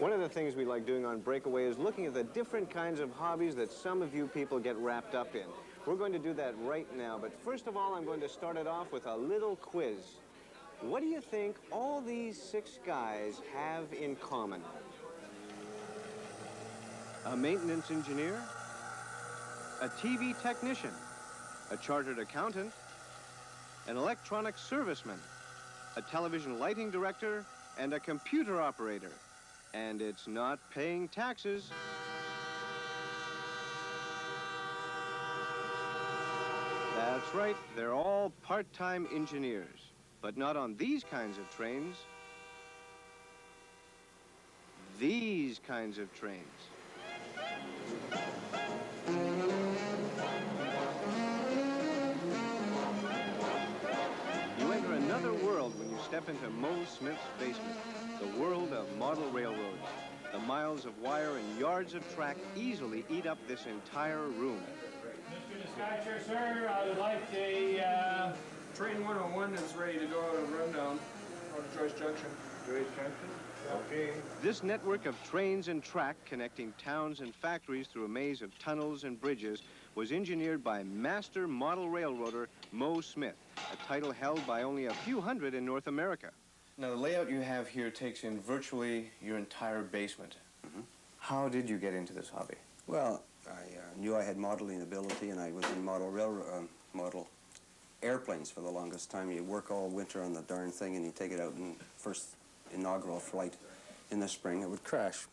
One of the things we like doing on Breakaway is looking at the different kinds of hobbies that some of you people get wrapped up in. We're going to do that right now, but first of all, I'm going to start it off with a little quiz. What do you think all these 6 guys have in common? A maintenance engineer, a TV technician, a chartered accountant, an electronic serviceman, a television lighting director, and a computer operator. And it's not paying taxes. That's right, they're all part-time engineers, but not on these kinds of trains. These kinds of trains. You enter another world when you step into Moe Smith's basement, the world of model railroads. The miles of wire and yards of track easily eat up this entire room. Mr. Dispatcher, sir, I would like a train 101 that's ready to go out of rundown on Joyce Junction. Joyce Junction? Okay. This network of trains and track connecting towns and factories through a maze of tunnels and bridges was engineered by master model railroader Moe Smith, a title held by only a few hundred in North America. Now, the layout you have here takes in virtually your entire basement. How did you get into this hobby? Well, I knew I had modeling ability, and I was in model airplanes for the longest time. You work all winter on the darn thing, and you take it out in first inaugural flight in the spring, it would crash.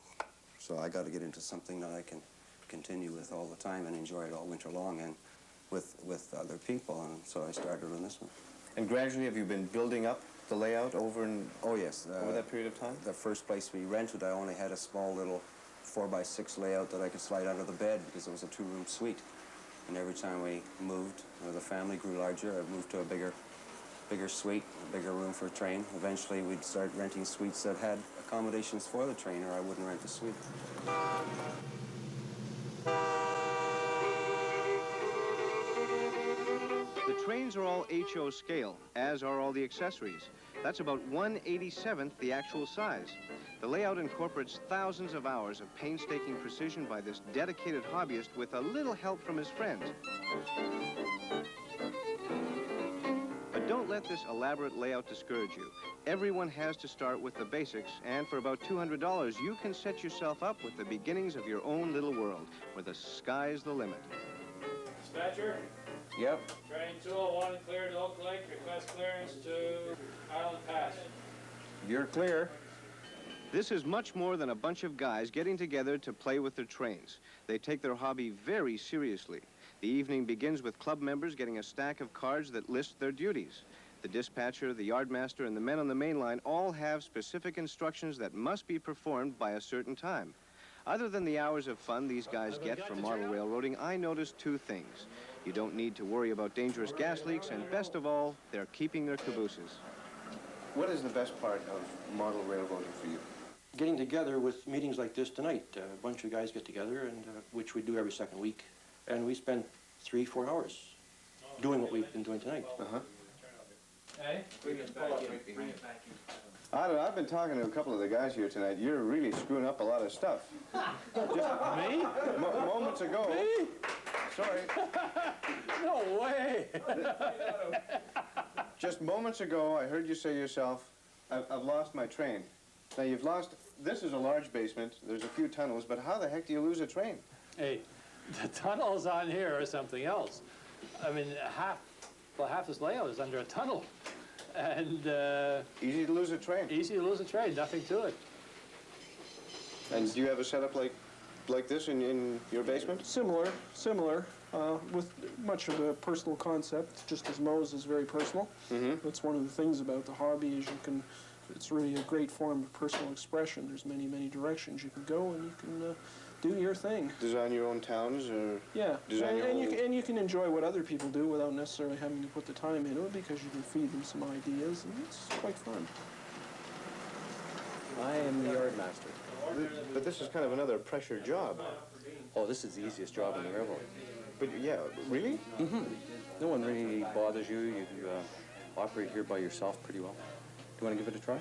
So I got to get into something that I can continue with all the time and enjoy it all winter long and with other people, and so I started on this one. And gradually, have you been building up the layout over that period of time? The first place we rented, I only had a small little 4x6 layout that I could slide under the bed because it was a 2-room suite. And every time we moved, the family grew larger, I moved to a bigger suite, a bigger room for a train. Eventually, we'd start renting suites that had accommodations for the train, or I wouldn't rent a suite. The trains are all HO scale, as are all the accessories. That's about 1/87th the actual size. The layout incorporates thousands of hours of painstaking precision by this dedicated hobbyist with a little help from his friends. But don't let this elaborate layout discourage you. Everyone has to start with the basics, and for about $200, you can set yourself up with the beginnings of your own little world, where the sky's the limit. Dispatcher? Yep. Train 201 cleared Oak Lake. Request clearance to Island Pass. You're clear. This is much more than a bunch of guys getting together to play with their trains. They take their hobby very seriously. The evening begins with club members getting a stack of cards that list their duties. The dispatcher, the yardmaster, and the men on the main line all have specific instructions that must be performed by a certain time. Other than the hours of fun these guys get from model railroading, I noticed 2 things. You don't need to worry about dangerous gas leaks, and best of all, they're keeping their cabooses. What is the best part of model railroading for you? Getting together with meetings like this tonight. A bunch of guys get together, and which we do every second week, and we spend 3-4 hours doing what we've been doing tonight. Hey? I don't know, I've been talking to a couple of the guys here tonight. You're really screwing up a lot of stuff. Me? Moments ago. Me? Sorry. No way! Just moments ago, I heard you say yourself, I've lost my train. Now, this is a large basement, there's a few tunnels, but how the heck do you lose a train? Hey, the tunnels on here are something else. I mean, half this layout is under a tunnel. And Easy to lose a train. easy to lose a train, nothing to it. And do you have a setup like this in your basement? Similar, with much of a personal concept, just as Moe's is very personal. That's one of the things about the hobby is it's really a great form of personal expression. There's many, many directions you can go, and you can do your thing. Design your own towns, or yeah, and you can enjoy what other people do without necessarily having to put the time into it, because you can feed them some ideas, and it's quite fun. I am the yardmaster. But this is kind of another pressure job. Oh, this is the easiest job in the railroad. But yeah, really? No one really bothers you. You operate here by yourself pretty well. Do you want to give it a try?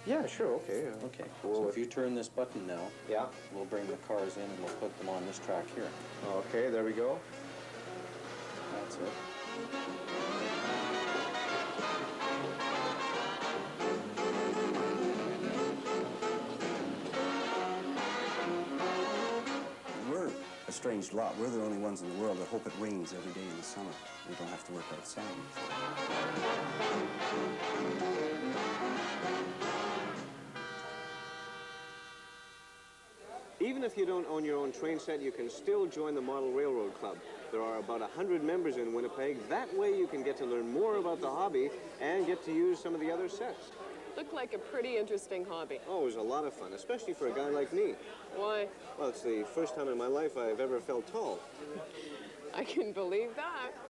Yeah, sure, okay. Okay, so if you turn this button now, Yeah. we'll bring the cars in and we'll put them on this track here. Okay, there we go. That's it. We're a strange lot. We're the only ones in the world that hope it rains every day in the summer. We don't have to work outside. Even if you don't own your own train set, you can still join the Model Railroad Club. There are about 100 members in Winnipeg. That way you can get to learn more about the hobby and get to use some of the other sets. Looked like a pretty interesting hobby. Oh, it was a lot of fun, especially for a guy like me. Why? Well, it's the first time in my life I've ever felt tall. I can believe that.